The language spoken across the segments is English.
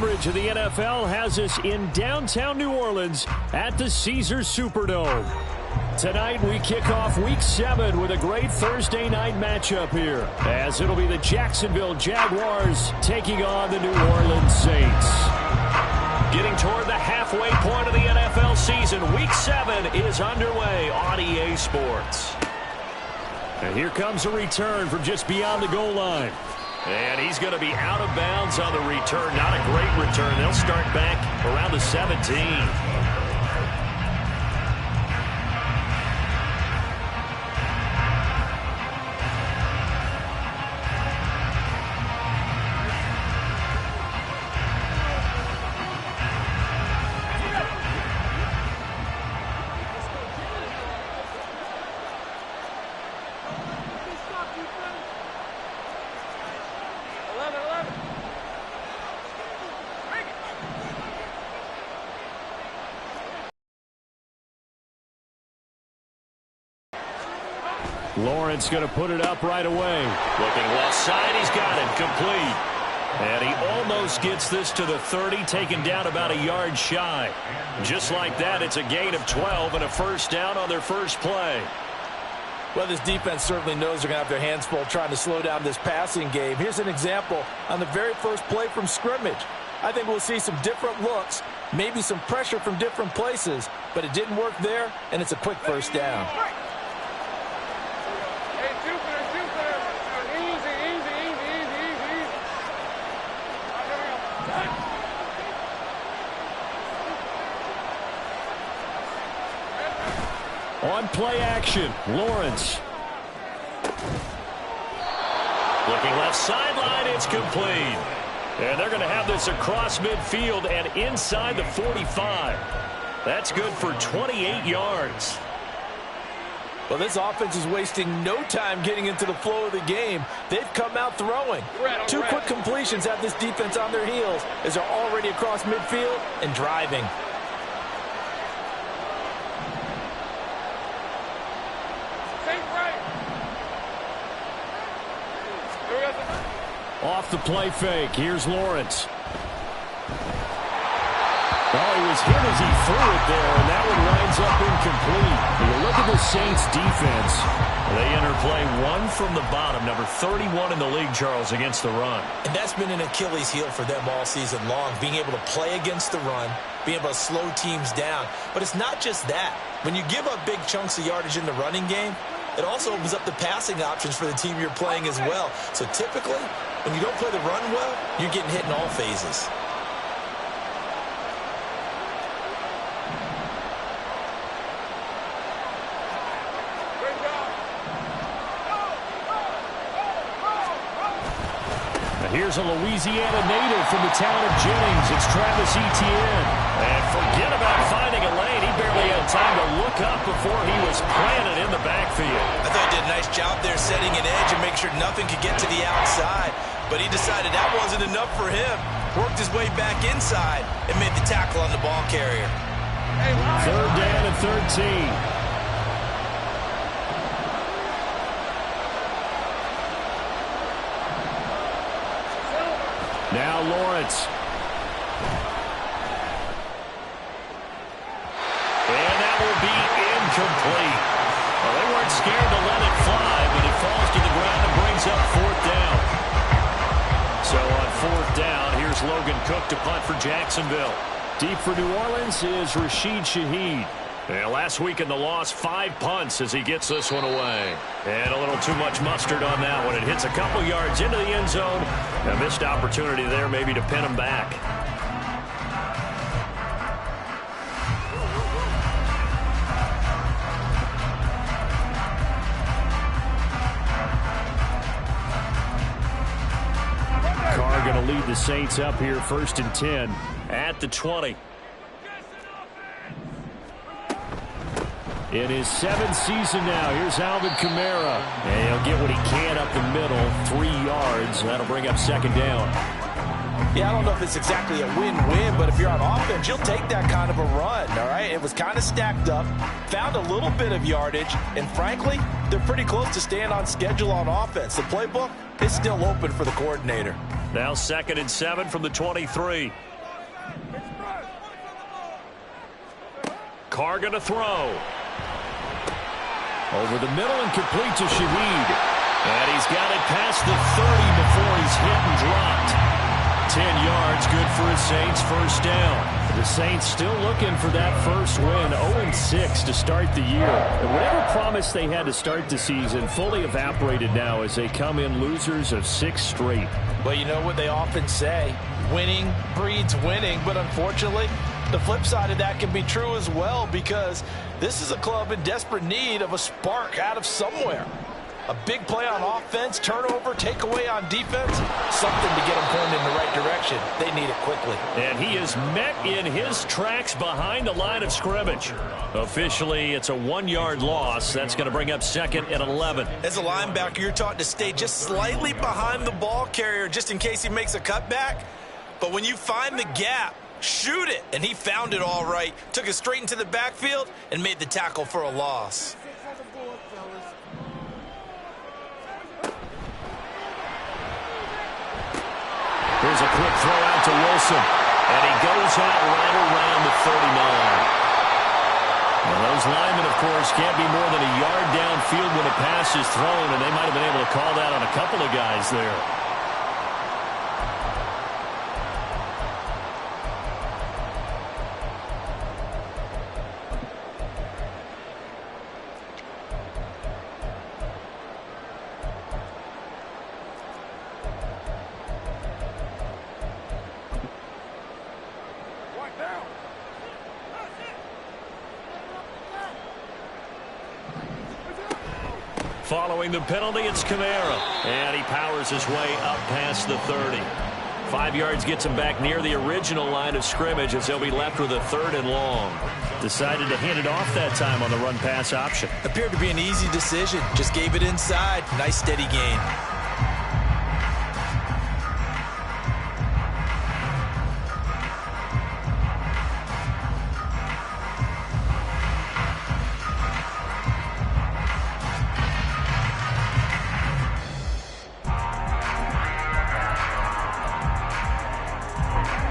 coverage of the NFL has us in downtown New Orleans at the Caesars Superdome. Tonight we kick off Week 7 with a great Thursday night matchup here, as it'll be the Jacksonville Jaguars taking on the New Orleans Saints. Getting toward the halfway point of the NFL season, Week 7 is underway on EA Sports. And here comes a return from just beyond the goal line. And he's going to be out of bounds on the return. Not a great return. They'll start back around the 17. Lawrence going to put it up right away. Looking left side, he's got it, complete. And he almost gets this to the 30, taken down about a yard shy. Just like that, it's a gain of 12 and a first down on their first play. Well, this defense certainly knows they're going to have their hands full trying to slow down this passing game. Here's an example on the very first play from scrimmage. I think we'll see some different looks, maybe some pressure from different places, but it didn't work there, and it's a quick first down. On play action, Lawrence. Looking left sideline, it's complete. And they're going to have this across midfield and inside the 45. That's good for 28 yards. Well, this offense is wasting no time getting into the flow of the game. They've come out throwing. Two quick completions have this defense on their heels as they're already across midfield and driving. Off the play fake. Here's Lawrence. Oh, he was hit as he threw it there, and that one winds up incomplete. When you look at the Saints' defense, they enter play one from the bottom, number 31 in the league, Charles, against the run. And that's been an Achilles heel for them all season long, being able to play against the run, being able to slow teams down. But it's not just that. When you give up big chunks of yardage in the running game, it also opens up the passing options for the team you're playing as well. So typically, when you don't play the run well, you're getting hit in all phases. Here's a Louisiana native from the town of Jennings. It's Travis Etienne. And forget about finding a lane. He barely had time to look up before he was planted in the backfield. I thought he did a nice job there setting an edge and make sure nothing could get to the outside. But he decided that wasn't enough for him. Worked his way back inside and made the tackle on the ball carrier. Third down and 13. Now Lawrence. And that will be incomplete. Well, they weren't scared to let it fly, but it falls to the ground and brings up fourth down. So on fourth down, here's Logan Cook to punt for Jacksonville. Deep for New Orleans is Rashid Shaheed. And last week in the loss, 5 punts as he gets this one away. And a little too much mustard on that one. It hits a couple yards into the end zone. A missed opportunity there maybe to pin him back. Carr going to lead the Saints up here, 1st and 10 at the 20. In his 7th season now, here's Alvin Kamara. And he'll get what he can up the middle, 3 yards. That'll bring up 2nd down. Yeah, I don't know if it's exactly a win-win, but if you're on offense, you'll take that kind of a run, all right? It was kind of stacked up, found a little bit of yardage, and frankly, they're pretty close to staying on schedule on offense. The playbook is still open for the coordinator. Now 2nd and 7 from the 23. Carr going to throw. Over the middle and complete to Shaheed. And he's got it past the 30 before he's hit and dropped. 10 yards, good for his Saints, first down. The Saints still looking for that first win, 0-6 to start the year. And whatever promise they had to start the season fully evaporated now as they come in losers of 6 straight. Well, you know what they often say, winning breeds winning, but unfortunately, the flip side of that can be true as well, because this is a club in desperate need of a spark out of somewhere. A big play on offense, turnover, takeaway on defense, something to get them pointed in the right direction. They need it quickly. And he is met in his tracks behind the line of scrimmage. Officially, it's a 1-yard loss. That's going to bring up second and 11. As a linebacker, you're taught to stay just slightly behind the ball carrier just in case he makes a cutback. But when you find the gap, shoot it. And he found it all right. Took it straight into the backfield and made the tackle for a loss. Here's a quick throw out to Wilson. And he goes out right around the 39. Well, those linemen, of course, can't be more than a yard downfield when a pass is thrown, and they might have been able to call that on a couple of guys there. Following the penalty, it's Kamara. And he powers his way up past the 30. 5 yards gets him back near the original line of scrimmage as they'll be left with a 3rd and long. Decided to hand it off that time on the run-pass option. Appeared to be an easy decision. Just gave it inside. Nice steady gain.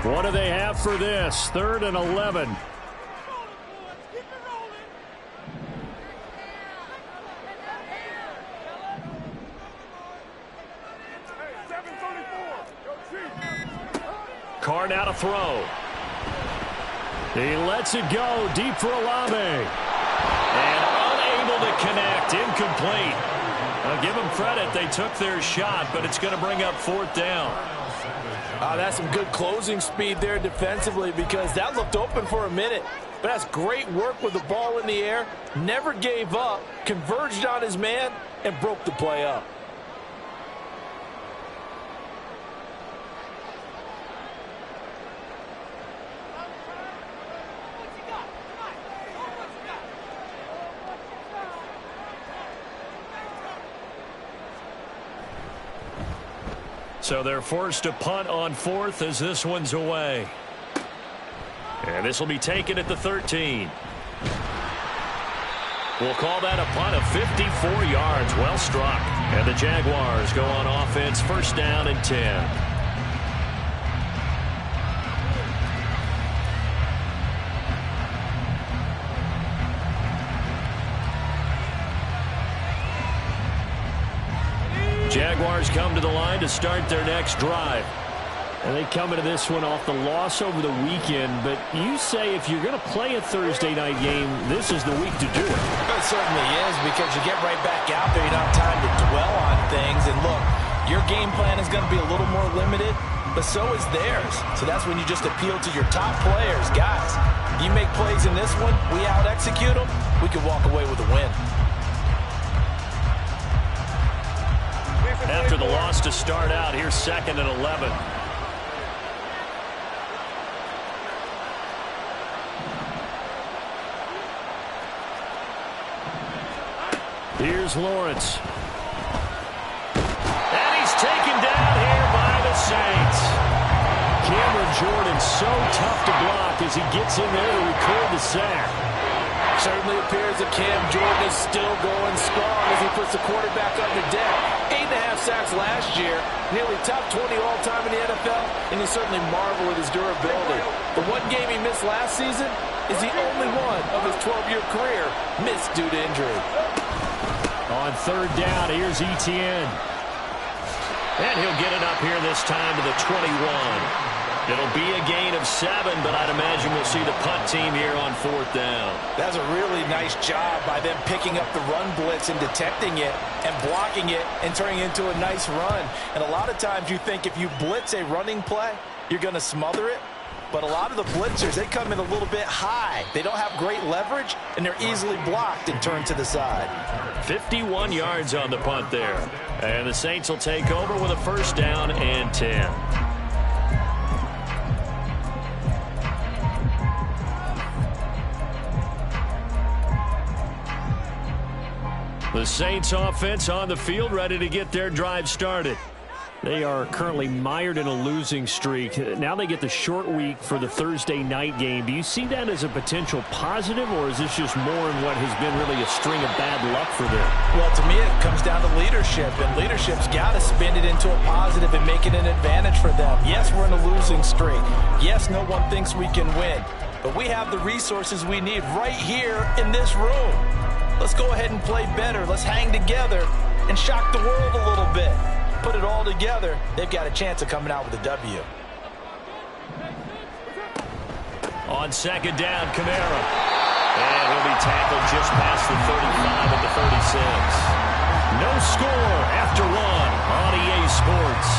What do they have for this? 3rd and 11. Carr now to throw. He lets it go deep for Olave. And unable to connect. Incomplete. I'll give them credit. They took their shot, but it's going to bring up 4th down. That's some good closing speed there defensively, because that looked open for a minute. But that's great work with the ball in the air. Never gave up, converged on his man, and broke the play up. So they're forced to punt on 4th as this one's away. And this will be taken at the 13. We'll call that a punt of 54 yards. Well struck. And the Jaguars go on offense, 1st down and 10. Jaguars come to the line to start their next drive. And they come into this one off the loss over the weekend. But you say if you're going to play a Thursday night game, this is the week to do it. It certainly is, because you get right back out there. You don't have time to dwell on things. And look, your game plan is going to be a little more limited, but so is theirs. So that's when you just appeal to your top players. Guys, you make plays in this one, we out-execute them, we can walk away with a win. After the loss to start out, here's 2nd and 11. Here's Lawrence. And he's taken down here by the Saints. Cameron Jordan so tough to block as he gets in there to record the sack. Certainly appears that Cam Jordan is still going strong as he puts the quarterback on the deck. 8.5 sacks last year, nearly top 20 all-time in the NFL, and he certainly marveled with his durability. The one game he missed last season is the only one of his 12-year career missed due to injury. On third down, here's Etienne. And he'll get it up here this time to the 21. It'll be a gain of 7, but I'd imagine we'll see the punt team here on fourth down. That's a really nice job by them picking up the run blitz and detecting it and blocking it and turning it into a nice run. And a lot of times you think if you blitz a running play, you're going to smother it. But a lot of the blitzers, they come in a little bit high. They don't have great leverage, and they're easily blocked and turned to the side. 51 yards on the punt there. And the Saints will take over with a first down and 10. The Saints offense on the field, ready to get their drive started. They are currently mired in a losing streak. Now they get the short week for the Thursday night game. Do you see that as a potential positive, or is this just more in what has been really a string of bad luck for them? Well, to me, it comes down to leadership, and leadership's got to spin it into a positive and make it an advantage for them. Yes, we're in a losing streak. Yes, no one thinks we can win, but we have the resources we need right here in this room. Let's go ahead and play better. Let's hang together and shock the world a little bit. Put it all together, they've got a chance of coming out with a W. On second down, Kamara. And he'll be tackled just past the 35 at the 36. No score after one on EA Sports.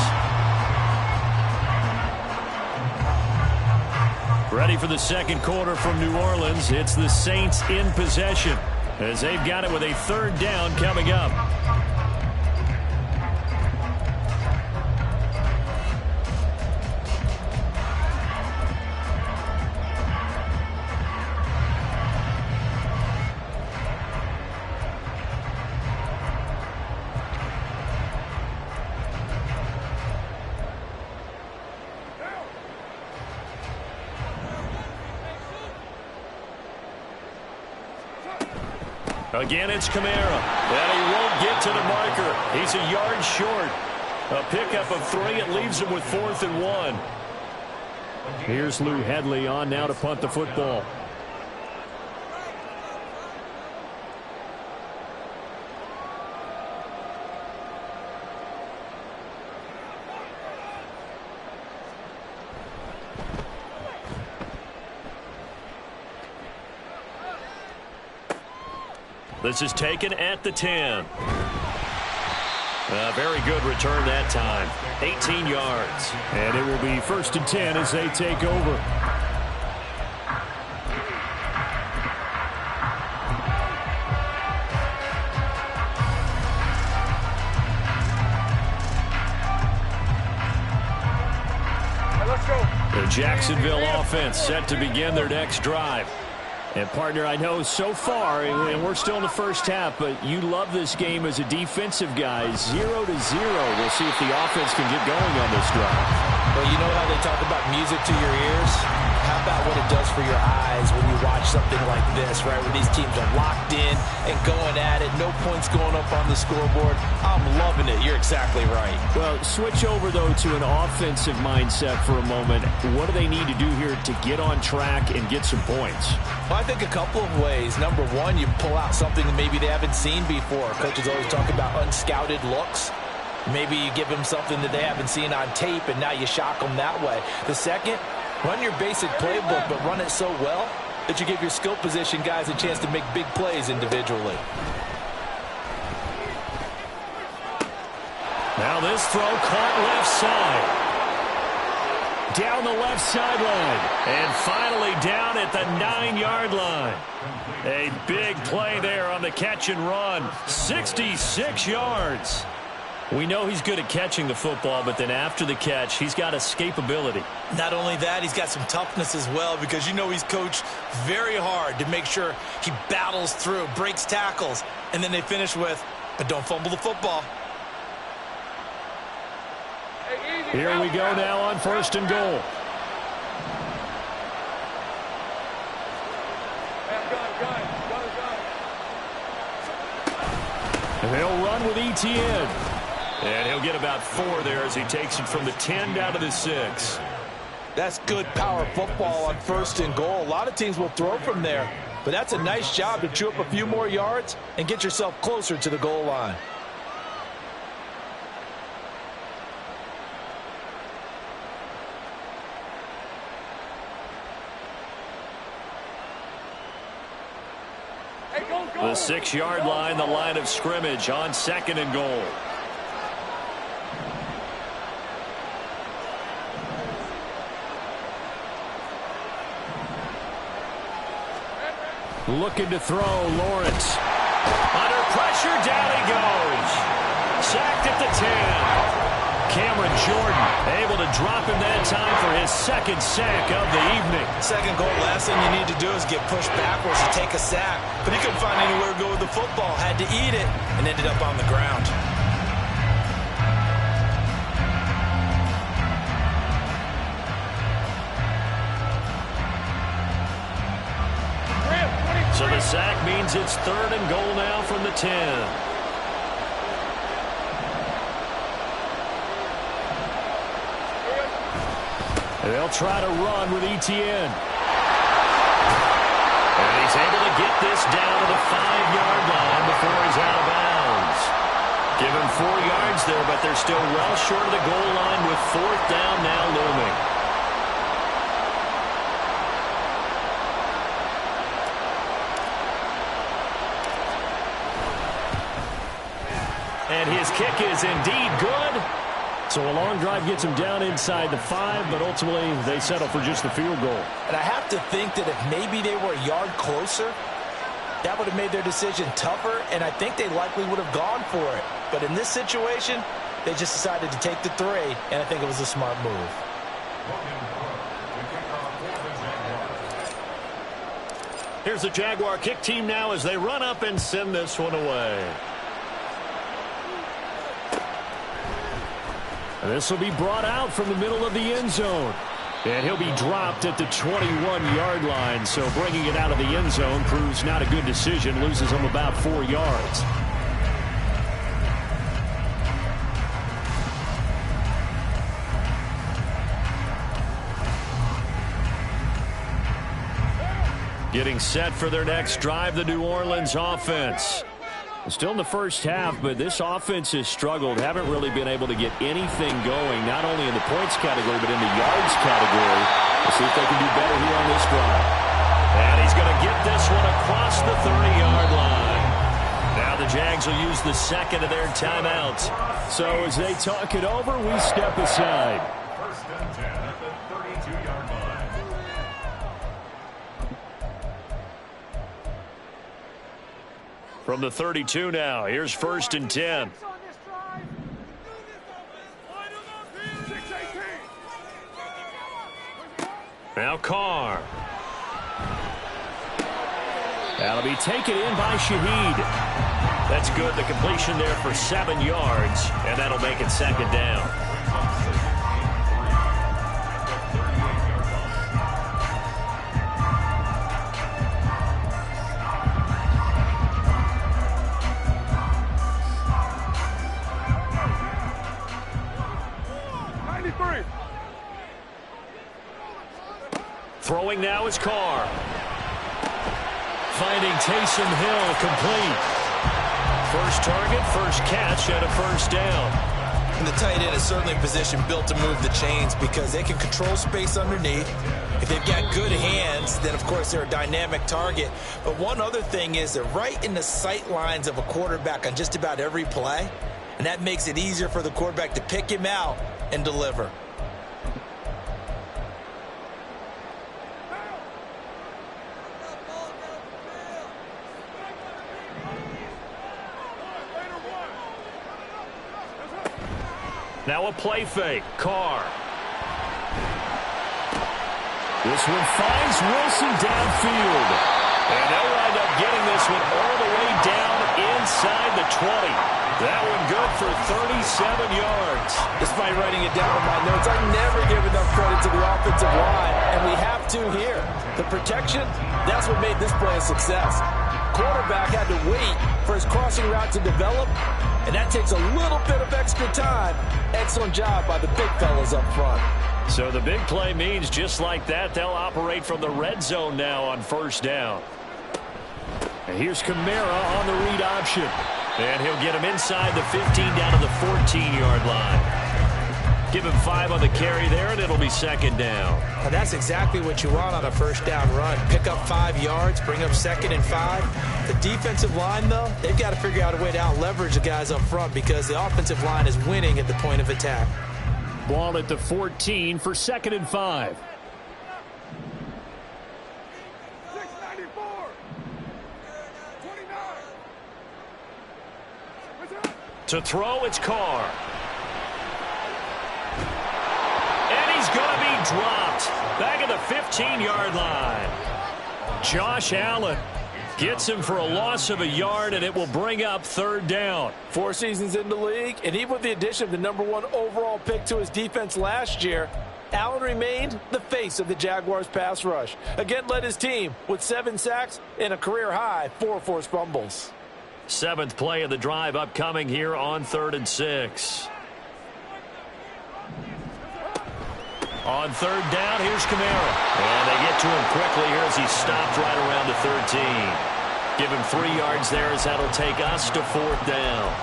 Ready for the second quarter from New Orleans. It's the Saints in possession, as they've got it with a third down coming up. Again, it's Kamara. And he won't get to the marker. He's a yard short. A pickup of 3. It leaves him with 4th and 1. Here's Lou Hedley on now to punt the football. This is taken at the 10. A very good return that time. 18 yards. And it will be 1st and 10 as they take over. Let's go. The Jacksonville offense set to begin their next drive. And, partner, I know so far, and we're still in the first half, but you love this game as a defensive guy. 0-0. We'll see if the offense can get going on this drive. Well, you know how they talk about music to your ears? How about what it does for your eyes when you watch something like this, right, where these teams are locked in and going at it, no points going up on the scoreboard? I'm loving it. You're exactly right. Well, switch over, though, to an offensive mindset for a moment. What do they need to do here to get on track and get some points? Well, I think a couple of ways. Number one, you pull out something that maybe they haven't seen before. Coaches always talk about unscouted looks. Maybe you give them something that they haven't seen on tape, and now you shock them that way. The second, run your basic playbook, but run it so well that you give your skill position guys a chance to make big plays individually. Now this throw caught left side. Down the left sideline. And finally down at the 9-yard line. A big play there on the catch and run. 66 yards. We know he's good at catching the football, but then after the catch, he's got escapability. Not only that, he's got some toughness as well, because you know he's coached very hard to make sure he battles through, breaks tackles, and then they finish with, but don't fumble the football. Here we go now on 1st and goal. And they'll run with Etienne. And he'll get about 4 there as he takes it from the 10 down to the 6. That's good power football on 1st and goal. A lot of teams will throw from there, but that's a nice job to chew up a few more yards and get yourself closer to the goal line. The 6-yard line, the line of scrimmage on 2nd and goal. Looking to throw, Lawrence. Under pressure, down he goes. Sacked at the 10. Cameron Jordan able to drop him that time for his 2nd sack of the evening. Second goal, last thing you need to do is get pushed backwards to take a sack. But he couldn't find anywhere to go with the football. Had to eat it and ended up on the ground. So the sack means it's 3rd and goal now from the 10. They'll try to run with Etienne. And he's able to get this down to the 5-yard line before he's out of bounds. Give him 4 yards there, but they're still well short of the goal line with 4th down now looming. And his kick is indeed good. So a long drive gets him down inside the 5, but ultimately they settle for just the field goal. And I have to think that if maybe they were a yard closer, that would have made their decision tougher, and I think they likely would have gone for it. But in this situation, they just decided to take the 3, and I think it was a smart move. Here's the Jaguar kick team now as they run up and send this one away. And this will be brought out from the middle of the end zone. And he'll be dropped at the 21-yard line. So bringing it out of the end zone proves not a good decision. Loses him about 4 yards. Getting set for their next drive, the New Orleans offense. Still in the first half, but this offense has struggled. Haven't really been able to get anything going, not only in the points category, but in the yards category. We'll see if they can do better here on this drive. And he's going to get this one across the 30-yard line. Now the Jags will use the 2nd of their timeouts. So as they talk it over, we step aside. First and 10 at the 32-yard line. From the 32 now, here's 1st and 10. Now Carr. That'll be taken in by Shaheed. That's good. The completion there for 7 yards, and that'll make it 2nd down. Throwing now is Carr. Finding Taysom Hill complete. First target, first catch, and a 1st down. And the tight end is certainly a position built to move the chains because they can control space underneath. If they've got good hands, then of course they're a dynamic target. But one other thing is they're right in the sight lines of a quarterback on just about every play. And that makes it easier for the quarterback to pick him out and deliver. Now a play fake. Carr. This one finds Wilson downfield. And they'll wind up getting this one all the way down inside the 20. That one good for 37 yards. Despite writing it down in my notes, I never give enough credit to the offensive line, and we have to here. The protection, that's what made this play a success. Quarterback had to wait for his crossing route to develop, and that takes a little bit of extra time. Excellent job by the big fellas up front. So the big play means just like that, they'll operate from the red zone now on first down. And here's Kamara on the read option. And he'll get him inside the 15 down to the 14-yard line. Give him 5 on the carry there, and it'll be second down. Well, that's exactly what you want on a first down run. Pick up 5 yards, bring up 2nd and 5. The defensive line, though, they've got to figure out a way to out-leverage the guys up front because the offensive line is winning at the point of attack. Ball at the 14 for 2nd and 5. To throw, it's Carr. And he's going to be dropped. Back at the 15-yard line. Josh Allen gets him for a loss of a yard, and it will bring up 3rd down. 4 seasons in the league, and even with the addition of the #1 overall pick to his defense last year, Allen remained the face of the Jaguars' pass rush. Again, led his team with 7 sacks and a career-high 4 forced fumbles. 7th play of the drive upcoming here on 3rd and 6. On 3rd down, here's Kamara. And they get to him quickly here as he stopped right around the 13. Give him 3 yards there as that'll take us to 4th down.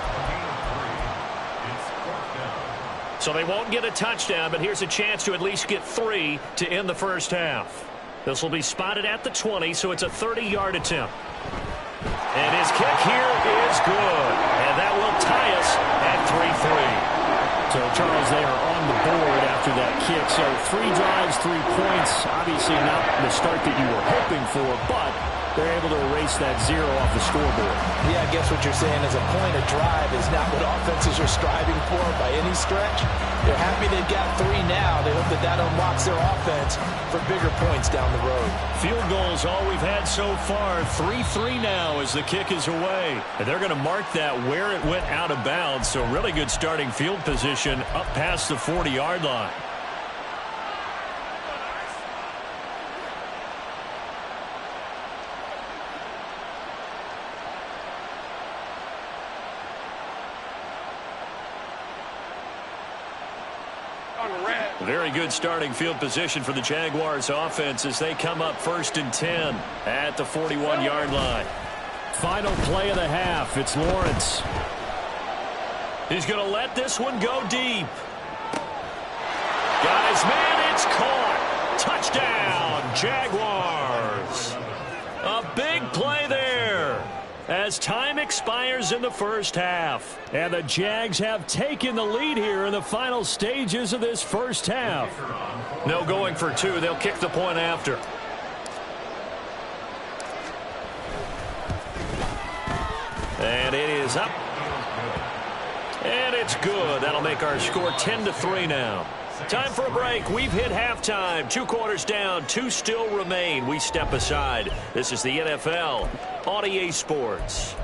So they won't get a touchdown, but here's a chance to at least get 3 to end the first half. This will be spotted at the 20, so it's a 30-yard attempt. And his kick here is good. And that will tie us at 3-3. So, Charles, they are on the board after that kick. So 3 drives, 3 points. Obviously not the start that you were hoping for, but they're able to erase that 0 off the scoreboard. Yeah, I guess what you're saying is a point of drive is not what offenses are striving for by any stretch. They're happy they've got 3 now. They hope that that unlocks their offense for bigger points down the road. Field goals all we've had so far. 3-3 now as the kick is away. And they're going to mark that where it went out of bounds. So really good starting field position up past the 40-yard line. Very good starting field position for the Jaguars offense as they come up 1st and 10 at the 41-yard line. Final play of the half. It's Lawrence. He's going to let this one go deep. Got his man. It's caught. Touchdown, Jaguars. A big play there as time expires in the first half. And the Jags have taken the lead here in the final stages of this first half. No going for 2. They'll kick the point after. And it is up. And it's good. That'll make our score 10-3 now. Time for a break. We've hit halftime. 2 quarters down. 2 still remain. We step aside. This is the NFL on EA Sports.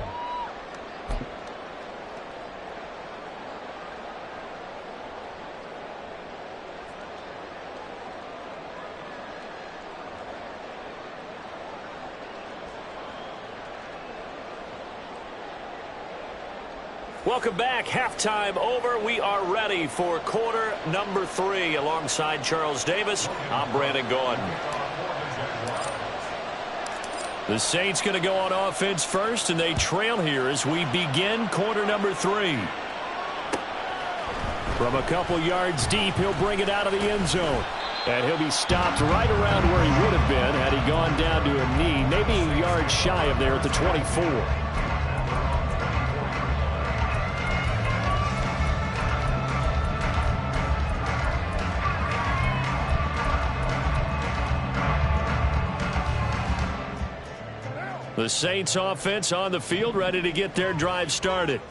Welcome back. Halftime over. We are ready for quarter number 3. Alongside Charles Davis, I'm Brandon Gordon. The Saints going to go on offense first, and they trail here as we begin quarter number 3. From a couple yards deep, he'll bring it out of the end zone. And he'll be stopped right around where he would have been had he gone down to a knee, maybe a yard shy of there at the 24. The Saints offense on the field, ready to get their drive started.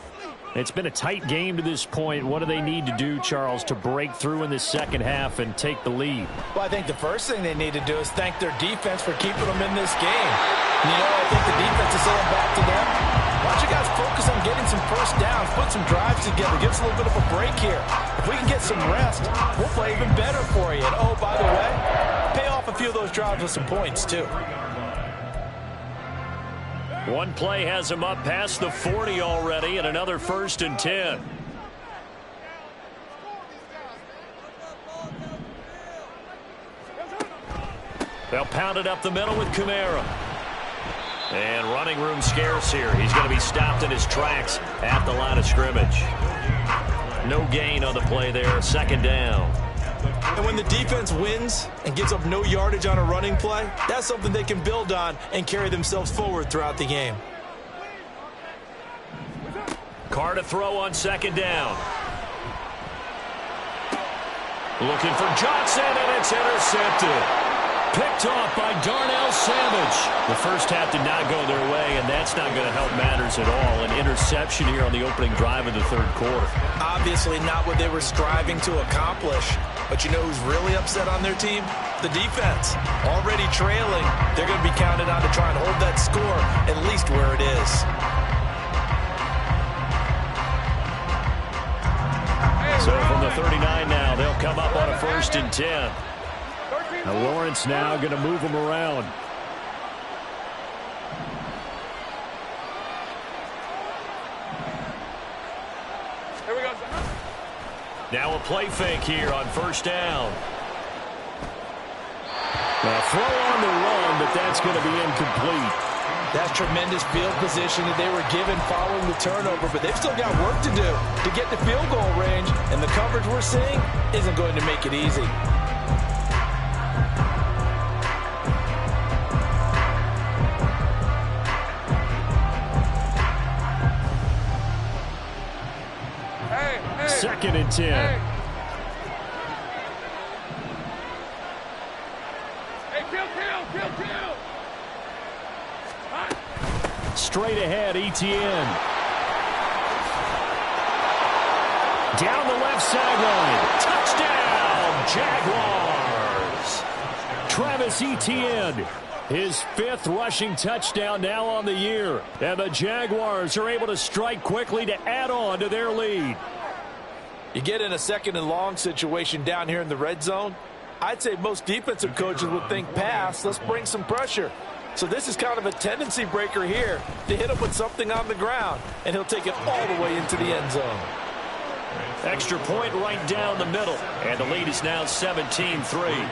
It's been a tight game to this point. What do they need to do, Charles, to break through in the second half and take the lead? Well, I think the first thing they need to do is thank their defense for keeping them in this game. You know, I think the defense is saying back to them, why don't you guys focus on getting some first downs, put some drives together, give us a little bit of a break here. If we can get some rest, we'll play even better for you. And, oh, by the way, pay off a few of those drives with some points, too. One play has him up past the 40 already, and another 1st and 10. They'll pound it up the middle with Kamara. And running room scarce here. He's going to be stopped in his tracks at the line of scrimmage. No gain on the play there. Second down. And when the defense wins and gives up no yardage on a running play, that's something they can build on and carry themselves forward throughout the game. Carr to throw on second down. Looking for Johnson, and it's intercepted. Picked off by Darnell Savage. The first half did not go their way, and that's not going to help matters at all. An interception here on the opening drive of the third quarter. Obviously not what they were striving to accomplish. But you know who's really upset on their team? The defense. Already trailing. They're going to be counted on to try and hold that score at least where it is. So from the 39 now, they'll come up on a 1st and 10. Now Lawrence now going to move them around. Here we go. Now a play fake here on 1st down. Now throw on the run, but that's going to be incomplete. That's tremendous field position that they were given following the turnover, but they've still got work to do to get the field goal range, and the coverage we're seeing isn't going to make it easy. Second and 10. Hey, kill. Straight ahead, Etienne. Down the left sideline. Touchdown, Jaguars. Travis Etienne. His 5th rushing touchdown now on the year. And the Jaguars are able to strike quickly to add on to their lead. You get in a 2nd and long situation down here in the red zone, I'd say most defensive coaches would think pass, let's bring some pressure. So this is kind of a tendency breaker here to hit him with something on the ground, and he'll take it all the way into the end zone. Extra point right down the middle, and the lead is now 17-3.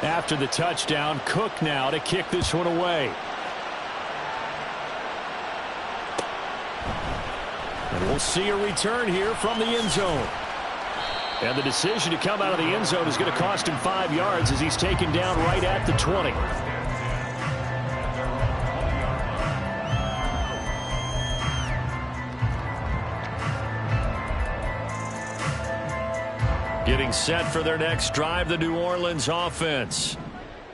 After the touchdown, Cook now to kick this one away. And we'll see a return here from the end zone. And the decision to come out of the end zone is going to cost him 5 yards as he's taken down right at the 20. Getting set for their next drive, the New Orleans offense.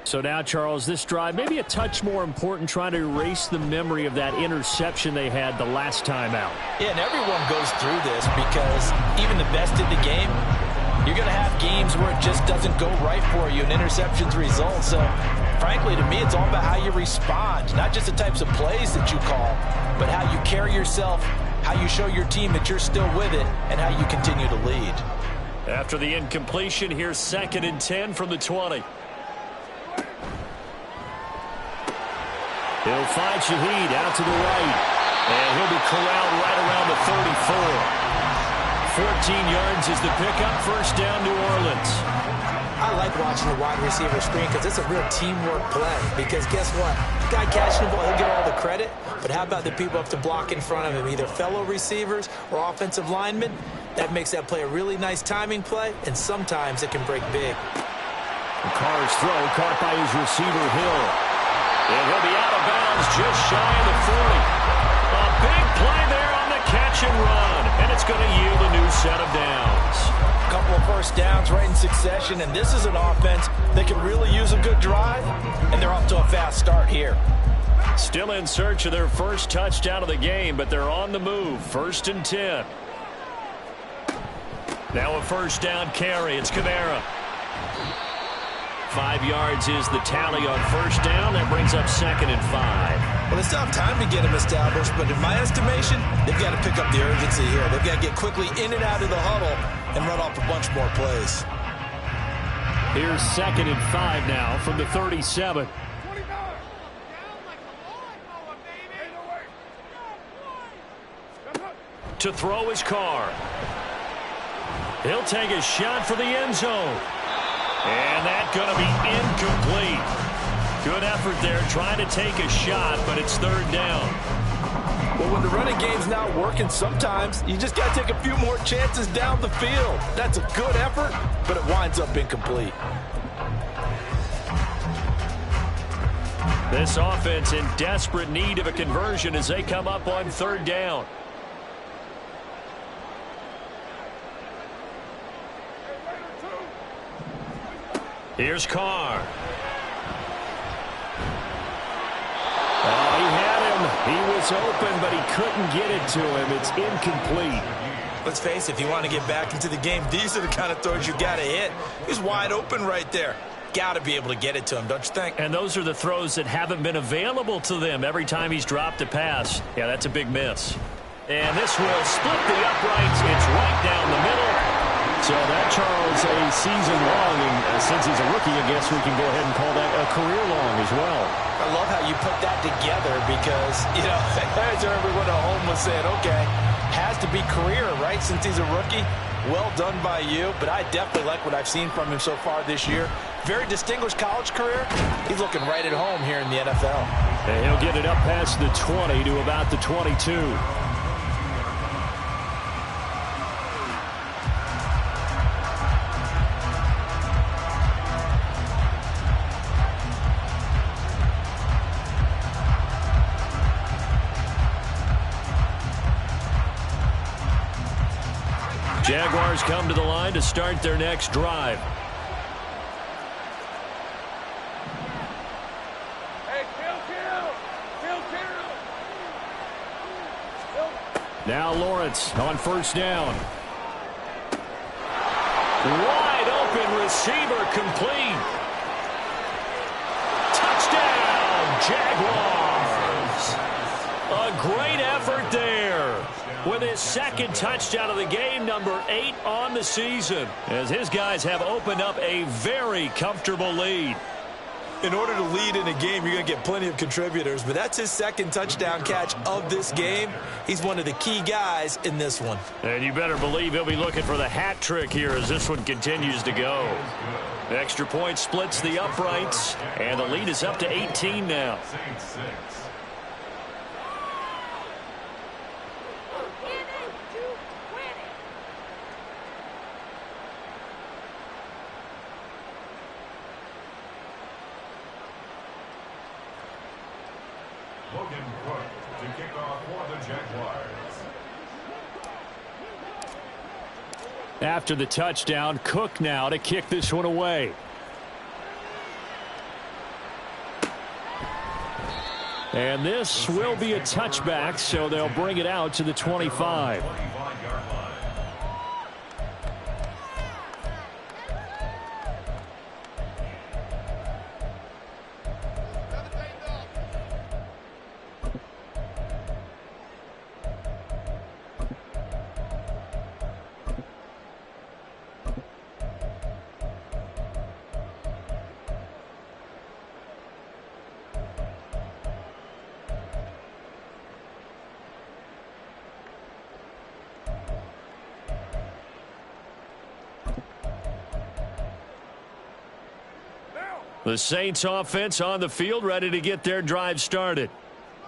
So now, Charles, this drive maybe a touch more important, trying to erase the memory of that interception they had the last time out. Yeah, and everyone goes through this because even the best in the game, you're going to have games where it just doesn't go right for you and interceptions result. So, frankly, to me, it's all about how you respond, not just the types of plays that you call, but how you carry yourself, how you show your team that you're still with it, and how you continue to lead. After the incompletion, here's 2nd and 10 from the 20. He'll find Shaheed out to the right. And he'll be corralled right around the 34. 14 yards is the pickup. 1st down, New Orleans. I like watching the wide receiver screen because it's a real teamwork play. Because guess what? The guy catching the ball, he'll get all the credit. But how about the people up to block in front of him, either fellow receivers or offensive linemen? That makes that play a really nice timing play, and sometimes it can break big. Carr's throw caught by his receiver, Hill. And he'll be out of bounds just shy of the 40. A big play there on the catch and run. And it's going to yield a new set of downs. A couple of 1st downs right in succession, and this is an offense that can really use a good drive, and they're off to a fast start here. Still in search of their 1st touchdown of the game, but they're on the move. 1st and 10. Now a 1st down carry. It's Kamara. 5 yards is the tally on 1st down. That brings up 2nd and 5. Well, they still have time to get him established, but in my estimation, they've got to pick up the urgency here. They've got to get quickly in and out of the huddle and run off a bunch more plays. Here's 2nd and 5 now from the 37. To throw his car. He'll take a shot for the end zone. And that's going to be incomplete. Good effort there trying to take a shot, but it's third down. Well, when the running game's not working, sometimes you just got to take a few more chances down the field. That's a good effort, but it winds up incomplete. This offense in desperate need of a conversion as they come up on third down. Here's Carr. Oh, he had him. He was open, but he couldn't get it to him. It's incomplete. Let's face it, if you want to get back into the game, these are the kind of throws you got to hit. He's wide open right there. Got to be able to get it to him, don't you think? And those are the throws that haven't been available to them every time he's dropped a pass. Yeah, that's a big miss. And this will split the uprights. It's right down the middle. So that, Charles, a season long, and since he's a rookie, I guess we can go ahead and call that a career long as well. I love how you put that together because, you know, as everyone at home was saying, okay, has to be career, right, since he's a rookie. Well done by you, but I definitely like what I've seen from him so far this year. Very distinguished college career. He's looking right at home here in the NFL. And he'll get it up past the 20 to about the 22. Jaguars come to the line to start their next drive. Hey, kill. Now Lawrence on first down. Wide open receiver complete. Touchdown, Jaguars. A great effort there. With his second touchdown of the game, number 8 on the season, as his guys have opened up a very comfortable lead. In order to lead in a game, you're going to get plenty of contributors, but that's his second touchdown catch of this game. He's one of the key guys in this one. And you better believe he'll be looking for the hat trick here as this one continues to go. Extra point splits the uprights, and the lead is up to 18 now. To kick off for the Jaguars. After the touchdown, Cook now to kick this one away. And this will be a touchback, so they'll bring it out to the 25. The Saints offense on the field, ready to get their drive started.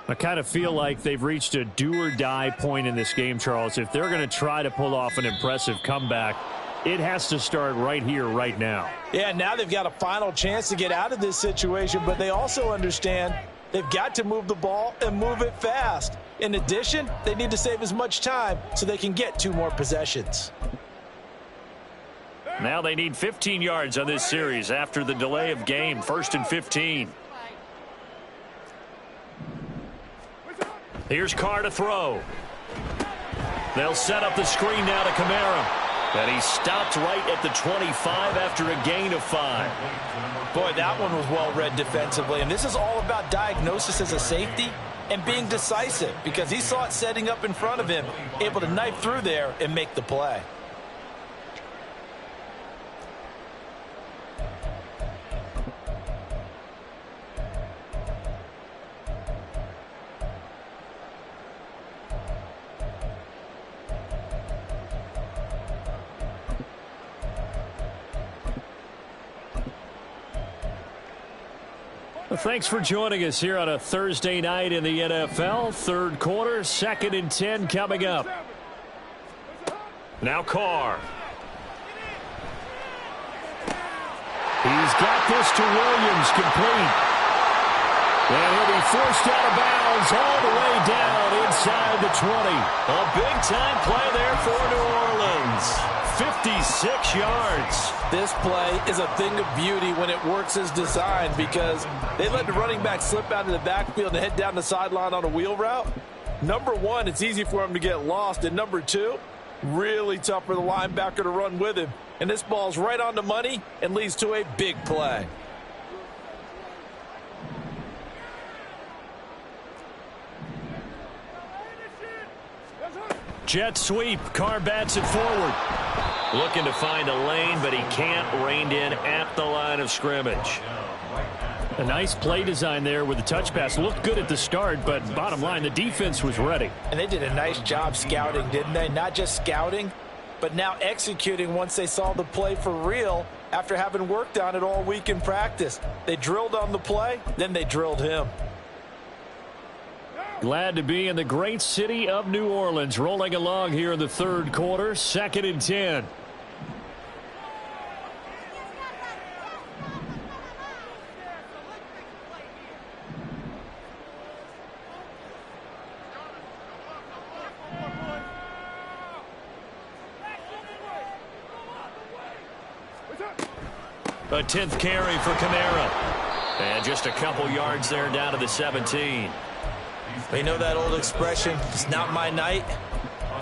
I kind of feel like they've reached a do-or-die point in this game, Charles. If they're going to try to pull off an impressive comeback, it has to start right here, right now. Yeah, now they've got a final chance to get out of this situation, but they also understand they've got to move the ball and move it fast. In addition, they need to save as much time so they can get 2 more possessions. Now they need 15 yards on this series after the delay of game. 1st and 15. Here's Carr to throw. They'll set up the screen now to Kamara. And he stopped right at the 25 after a gain of 5. Boy, that one was well read defensively. And this is all about diagnosis as a safety and being decisive, because he saw it setting up in front of him, able to knife through there and make the play. Well, thanks for joining us here on a Thursday night in the NFL. Third quarter, 2nd and 10 coming up. Now Carr. He's got this to Williams, complete. And he'll be forced out of bounds all the way down inside the 20. A big-time play there for New Orleans. 56 yards. This play is a thing of beauty when it works as designed because they let the running back slip out of the backfield and head down the sideline on a wheel route. Number one, it's easy for him to get lost. And number two, really tough for the linebacker to run with him. And this ball's right on the money and leads to a big play. Jet sweep. Carr bats it forward. Looking to find a lane, but he can't. Reined in at the line of scrimmage. A nice play design there with the touch pass. Looked good at the start, but bottom line, the defense was ready. And they did a nice job scouting, didn't they? Not just scouting, but now executing once they saw the play for real after having worked on it all week in practice. They drilled on the play, then they drilled him. Glad to be in the great city of New Orleans. Rolling along here in the third quarter. 2nd and 10. A 10th carry for Kamara. And just a couple yards there down to the 17. You know that old expression, it's not my night?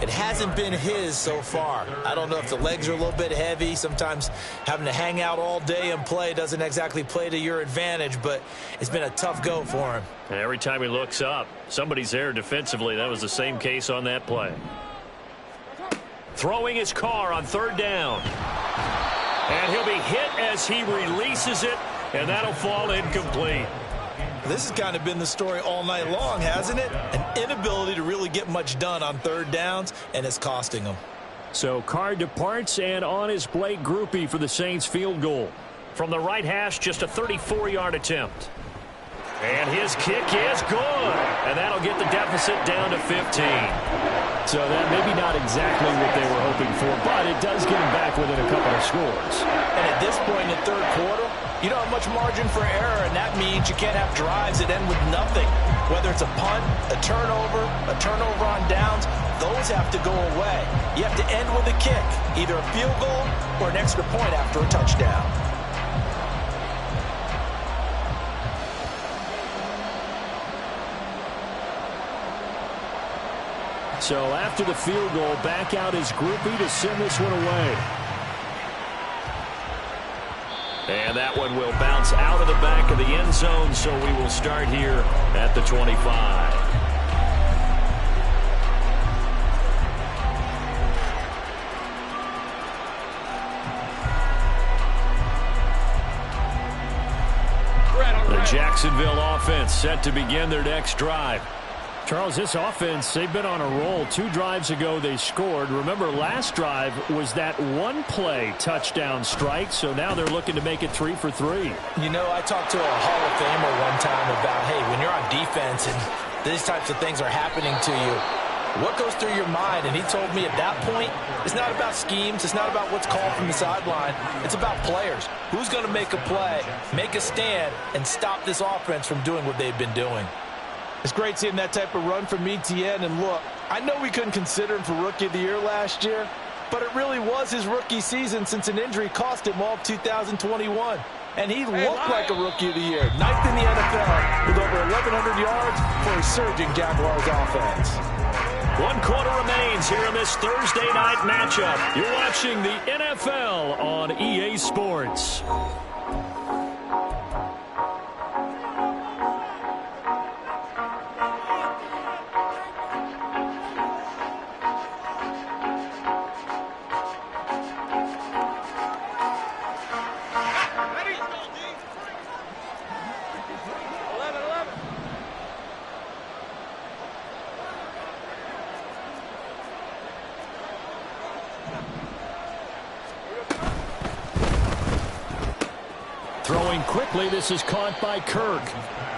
It hasn't been his so far. I don't know if the legs are a little bit heavy. Sometimes having to hang out all day and play doesn't exactly play to your advantage, but it's been a tough go for him. And every time he looks up, somebody's there defensively. That was the same case on that play. Throwing his Carr on 3rd down. And he'll be hit as he releases it, and that'll fall incomplete. This has kind of been the story all night long, hasn't it? An inability to really get much done on 3rd downs, and it's costing them. So Carr departs, and on his Blake Groupie for the Saints field goal. From the right hash, just a 34-yard attempt. And his kick is good. And that'll get the deficit down to 15. So that maybe not exactly what they were hoping for, but it does get him back within a couple of scores. And at this point in the third quarter, you don't have much margin for error, and that means you can't have drives that end with nothing. Whether it's a punt, a turnover on downs, those have to go away. You have to end with a kick, either a field goal or an extra point after a touchdown. So after the field goal, back out his groupie to send this one away. And that one will bounce out of the back of the end zone, so we will start here at the 25. The Jacksonville offense set to begin their next drive. Charles, this offense, they've been on a roll. 2 drives ago, they scored. Remember, last drive was that one-play touchdown strike, so now they're looking to make it 3 for 3. You know, I talked to a Hall of Famer one time about, hey, when you're on defense and these types of things are happening to you, what goes through your mind? And he told me at that point, it's not about schemes. It's not about what's called from the sideline. It's about players. Who's going to make a play, make a stand, and stop this offense from doing what they've been doing? It's great seeing that type of run from Etienne. And look, I know we couldn't consider him for Rookie of the Year last year, but it really was his rookie season since an injury cost him all of 2021. And he looked like a Rookie of the Year, 9th in the NFL with over 1,100 yards for a surging Jaguars offense. 1 quarter remains here in this Thursday night matchup. You're watching the NFL on EA Sports. going quickly. This is caught by Kirk.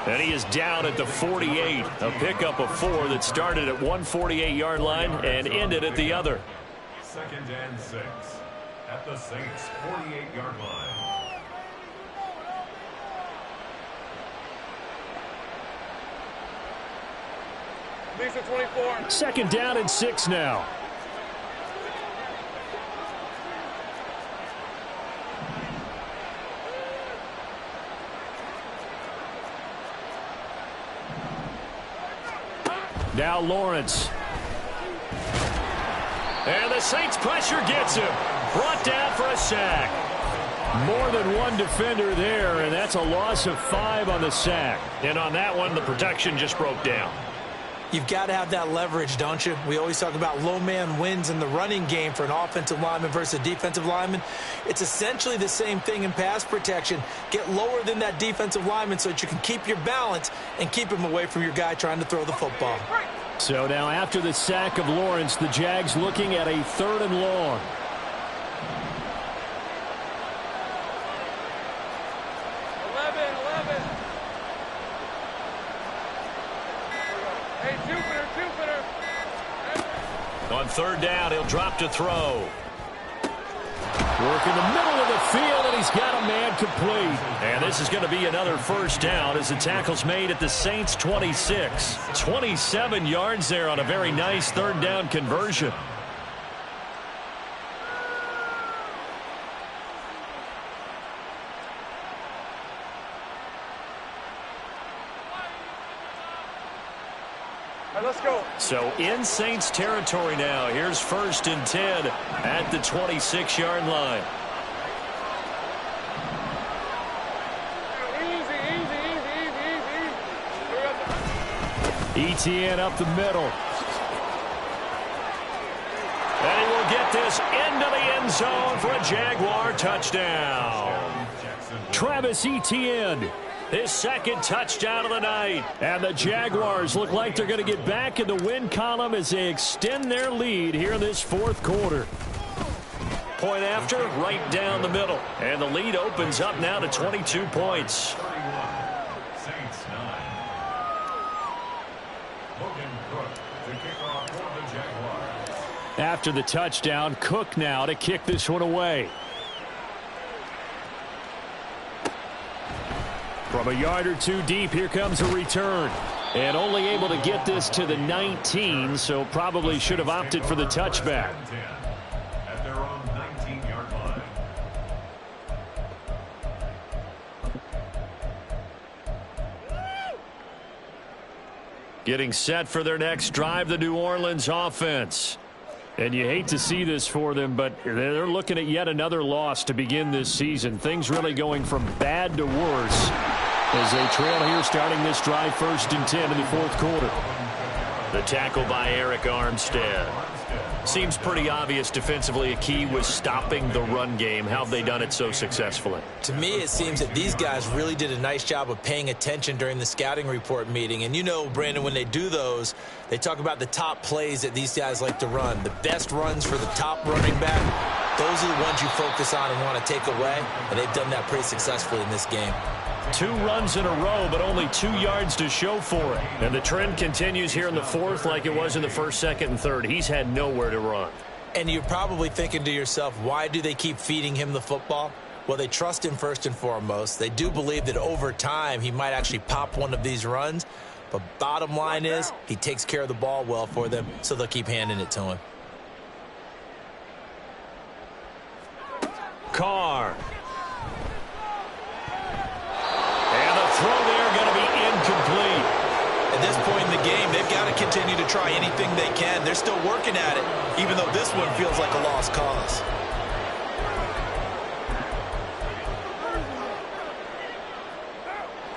And he is down at the 48. A pickup of 4 that started at 148-yard line and ended at the other. 2nd and 6 at the Saints' 48-yard line. Lisa 24. 2nd down and 6 now. Now Lawrence. And the Saints pressure gets him. Brought down for a sack. More than one defender there, and that's a loss of 5 on the sack. And on that one, the protection just broke down. You've got to have that leverage, don't you? We always talk about low man wins in the running game for an offensive lineman versus a defensive lineman. It's essentially the same thing in pass protection. Get lower than that defensive lineman so that you can keep your balance and keep him away from your guy trying to throw the football. So now after the sack of Lawrence, the Jags looking at a 3rd and long. On 3rd down, he'll drop to throw. Work in the middle of the field, and he's got a man complete. And this is going to be another 1st down as the tackle's made at the Saints' 26. 27 yards there on a very nice 3rd down conversion. Let's go. So in Saints territory now. Here's 1st and 10 at the 26-yard line. ETN up the middle. And he will get this into the end zone for a Jaguar touchdown. Travis Etienne. His 2nd touchdown of the night. And the Jaguars look like they're going to get back in the win column as they extend their lead here in this 4th quarter. Point after, right down the middle. And the lead opens up now to 22 points. 31, Saints 9. Logan Cook to kick off for the Jaguars. After the touchdown, Cook now to kick this one away. From a yard or 2 deep, here comes a return. And only able to get this to the 19, so probably should have opted for the touchback. At their own 19-yard line. Getting set for their next drive, the New Orleans offense. And you hate to see this for them, but they're looking at yet another loss to begin this season. Things really going from bad to worse as they trail here starting this drive 1st and 10 in the 4th quarter. The tackle by Eric Armstead. Seems pretty obvious defensively a key was stopping the run game. How have they done it so successfully? To me, it seems that these guys really did a nice job of paying attention during the scouting report meeting. And you know, Brandon, when they do those, they talk about the top plays that these guys like to run. The best runs for the top running back, those are the ones you focus on and want to take away. And they've done that pretty successfully in this game. 2 runs in a row, but only 2 yards to show for it. And the trend continues here in the 4th like it was in the 1st, 2nd, and 3rd. He's had nowhere to run. And you're probably thinking to yourself, why do they keep feeding him the football? Well, they trust him first and foremost. They do believe that over time he might actually pop one of these runs. But bottom line is he takes care of the ball well for them, so they'll keep handing it to him. Carr. And the throw there going to be incomplete. At this point in the game, they've got to continue to try anything they can. They're still working at it, even though this one feels like a lost cause.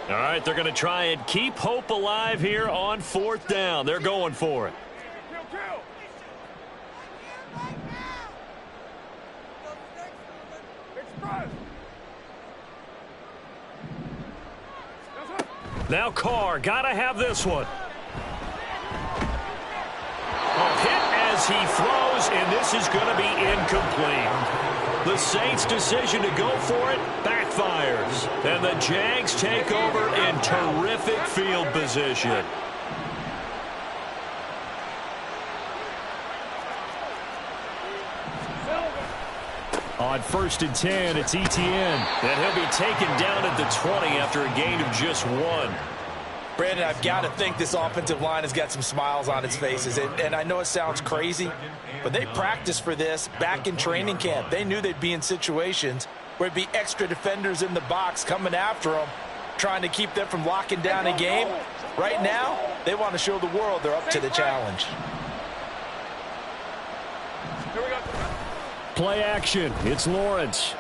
All right, they're going to try and keep hope alive here on 4th down. They're going for it. Now Carr, got to have this one. Oh, hit as he throws, and this is going to be incomplete. The Saints' decision to go for it backfires, and the Jags take over in terrific field position. On 1st and 10, it's Etienne. And he'll be taken down at the 20 after a gain of just 1. Brandon, I've got to think this offensive line has got some smiles on its faces. And I know it sounds crazy, but they practiced for this back in training camp. They knew they'd be in situations where it'd be extra defenders in the box coming after them, trying to keep them from locking down a game. Right now, they want to show the world they're up to the challenge. Here we go. Play action. It's Lawrence.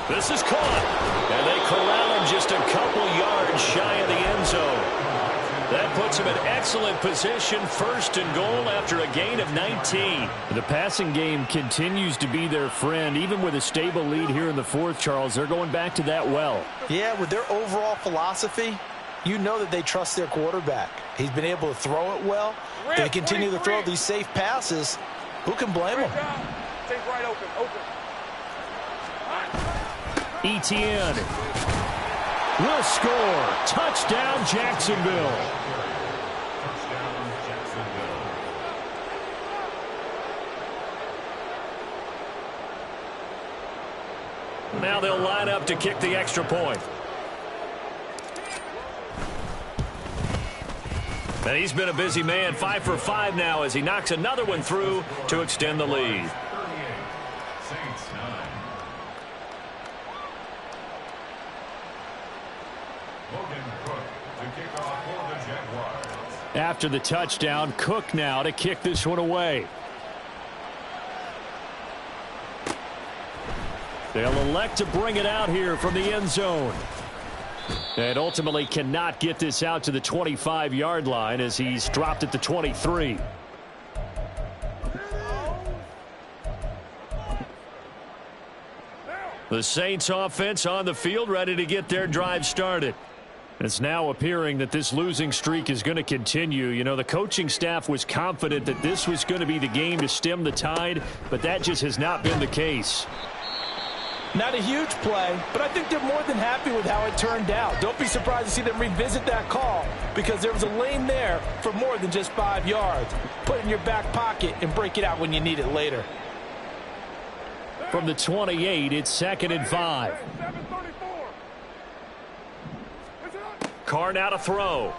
This is caught. And they corral him just a couple yards shy of the end zone. That puts him in excellent position, 1st and goal after a gain of 19. The passing game continues to be their friend. Even with a stable lead here in the 4th, Charles, they're going back to that well. Yeah, with their overall philosophy, you know that they trust their quarterback. He's been able to throw it well. They continue to throw these safe passes. Who can blame them? Take right open. Etienne will score. Touchdown, Jacksonville. Touchdown, Jacksonville. Now they'll line up to kick the extra point. And he's been a busy man, 5 for 5 now as he knocks another one through to extend the lead. 38, Saints 9. Logan Cook to kick off for the Jaguars. After the touchdown, Cook now to kick this one away. They'll elect to bring it out here from the end zone. And ultimately cannot get this out to the 25-yard line as he's dropped at the 23. The Saints offense on the field ready to get their drive started. It's now appearing that this losing streak is going to continue. You know, the coaching staff was confident that this was going to be the game to stem the tide, but that just has not been the case. Not a huge play, but I think they're more than happy with how it turned out. Don't be surprised to see them revisit that call because there was a lane there for more than just 5 yards. Put it in your back pocket and break it out when you need it later. From the 28, it's 2nd and 5. Carr now to throw.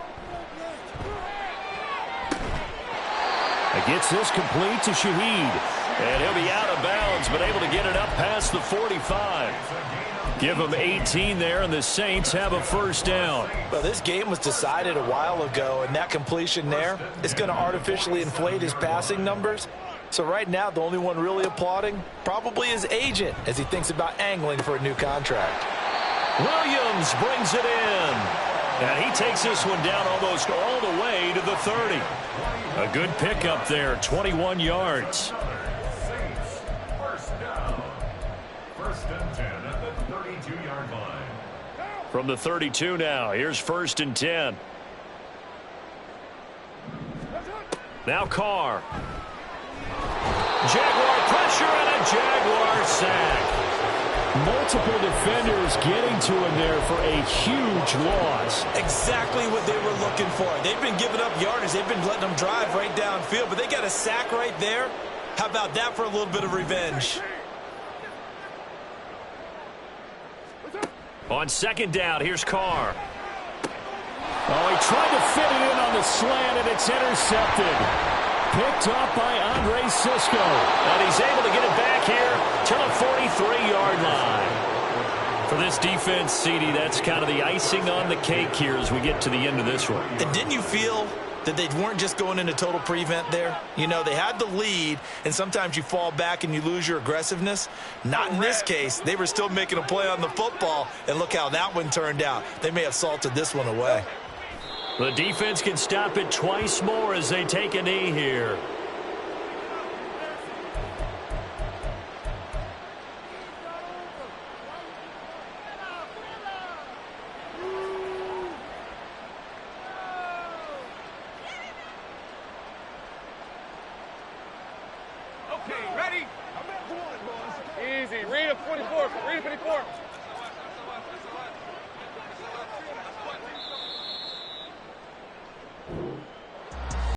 It gets this complete to Shaheed. And he'll be out of bounds, but able to get it up past the 45. Give him 18 there, and the Saints have a 1st down. Well, this game was decided a while ago, and that completion there is going to artificially inflate his passing numbers. So right now, the only one really applauding probably his agent as he thinks about angling for a new contract. Williams brings it in. And he takes this one down almost all the way to the 30. A good pickup there, 21 yards. Saints, 1st down. 1st and 10 at the 32-yard line. From the 32 now, here's 1st and 10. Now Carr. Jaguar pressure and a Jaguar sack. Multiple defenders getting to him there for a huge loss. Exactly what they were looking for. They've been giving up yardage. They've been letting them drive right downfield, but they got a sack right there. How about that for a little bit of revenge? On 2nd down, here's Carr. Oh, he tried to fit it in on the slant, and it's intercepted. Picked up by Andre Sisco. And he's able to get it back here to the 43-yard line. For this defense, CD, that's kind of the icing on the cake here as we get to the end of this one. And didn't you feel that they weren't just going into total prevent there? You know, they had the lead, and sometimes you fall back and you lose your aggressiveness. Not in this case. They were still making a play on the football, and look how that one turned out. They may have salted this one away. The defense can stop it twice more as they take a knee here. Ready? Easy. Read a 24. Read a 24.